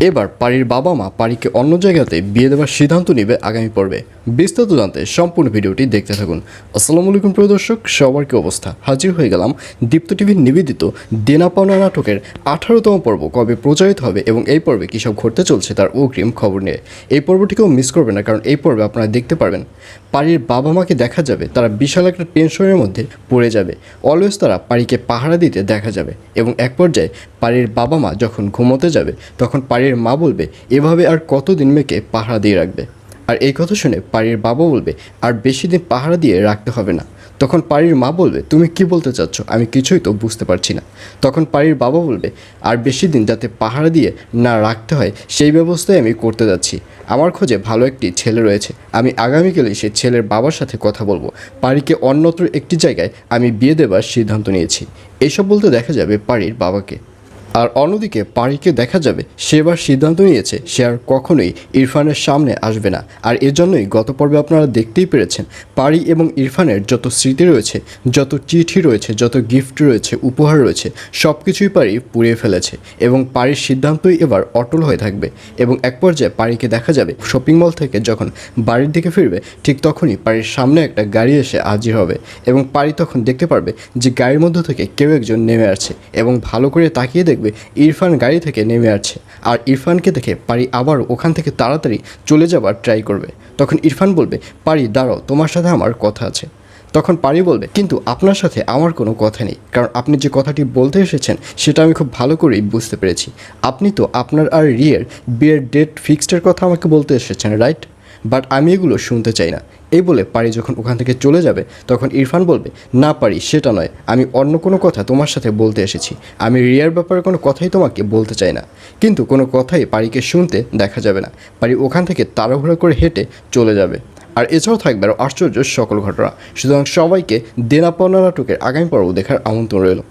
এবার পারির বাবা মা পারিকে অন্য জায়গাতে বিয়ে দেওয়ার সিদ্ধান্ত নেবে আগামী পর্বে। বিস্তারিত জানতে সম্পূর্ণ ভিডিওটি দেখতে থাকুন। আসসালামু আলাইকুম প্রিয় দর্শক, সবার কি অবস্থা? হাজির হয়ে গেলাম দীপ্ত টিভির নিবেদিত দেনা পাওনা নাটকের 18তম পর্ব কবে প্রচারিত হবে এবং এই পর্বে কী সব ঘটতে চলছে তার অগ্রিম খবর নিয়ে। এই পর্বটিকেও মিস করবে না, কারণ এই পর্বে আপনারা দেখতে পারবেন পারির বাবা মাকে দেখা যাবে তারা বিশাল একটা টেনশনের মধ্যে পড়ে যাবে। অলওয়েজ তারা পারিকে পাহারা দিতে দেখা যাবে এবং এক পর্যায়ে পারির বাবা মা যখন ঘুমোতে যাবে তখন পারির মা বলবে, এভাবে আর কতদিন মেয়েকে পাহারা দিয়ে রাখবে? আর এই কথা শুনে পারির বাবা বলবে, আর বেশি দিন পাহারা দিয়ে রাখতে হবে না। তখন পারির মা বলবে, তুমি কি বলতে চাচ্ছ? আমি কিছুই তো বুঝতে পারছি না। তখন পারির বাবা বলবে, আর বেশি দিন যাতে পাহারা দিয়ে না রাখতে হয় সেই ব্যবস্থাই আমি করতে যাচ্ছি। আমার খোঁজে ভালো একটি ছেলে রয়েছে, আমি আগামীকালই সেই ছেলের বাবার সাথে কথা বলবো। পারিকে অন্যত্র একটি জায়গায় আমি বিয়ে দেওয়ার সিদ্ধান্ত নিয়েছি। এইসব বলতে দেখা যাবে পারির বাবাকে। আর অন্যদিকে পারিকে দেখা যাবে সে এবার সিদ্ধান্ত নিয়েছে সে আর কখনোই ইরফানের সামনে আসবে না। আর এজন্যই গত পর্বে আপনারা দেখতেই পেরেছেন পারি এবং ইরফানের যত স্মৃতি রয়েছে, যত চিঠি রয়েছে, যত গিফট রয়েছে, উপহার রয়েছে, সব কিছুই পারি পুড়িয়ে ফেলেছে এবং পারির সিদ্ধান্তই এবার অটল হয়ে থাকবে। এবং এক পর্যায়ে পারিকে দেখা যাবে শপিং মল থেকে যখন বাড়ির দিকে ফিরবে ঠিক তখনই পারির সামনে একটা গাড়ি এসে হাজির হবে এবং পারি তখন দেখতে পারবে যে গাড়ির মধ্যে থেকে কেউ একজন নেমে আসছে এবং ভালো করে তাকিয়ে দেখবে ইরফান গাড়ি থেকে নেমে আসছে। আর ইরফানকে দেখে পারি আবার ওখান থেকে তাড়াতাড়ি চলে যাবার ট্রাই করবে। তখন ইরফান বলবে, পারি দাঁড়াও, তোমার সাথে আমার কথা আছে। তখন পারি বলবে, কিন্তু আপনার সাথে আমার কোনো কথা নেই, কারণ আপনি যে কথাটি বলতে এসেছেন সেটা আমি খুব ভালো করেই বুঝতে পেরেছি। আপনি তো আপনার আর রিয়ের বিয়ের ডেট ফিক্সডের কথা আমাকে বলতে এসেছেন, রাইট? বাট আমি এগুলো শুনতে চাই না। এই বলে পারি যখন ওখান থেকে চলে যাবে তখন ইরফান বলবে, না পারি, সেটা নয়, আমি অন্য কোনো কথা তোমার সাথে বলতে এসেছি। আমি রিয়ার ব্যাপারে কোনো কথাই তোমাকে বলতে চাই না। কিন্তু কোনো কথাই পারিকে শুনতে দেখা যাবে না। পারি ওখান থেকে তাড়াহুড়ো করে হেঁটে চলে যাবে। আর এছাড়াও থাকবে আরও আশ্চর্য সকল ঘটনা। সুতরাং সবাইকে দেনা পাওনা নাটকের আগামী পর্ব দেখার আমন্ত্রণ রইল।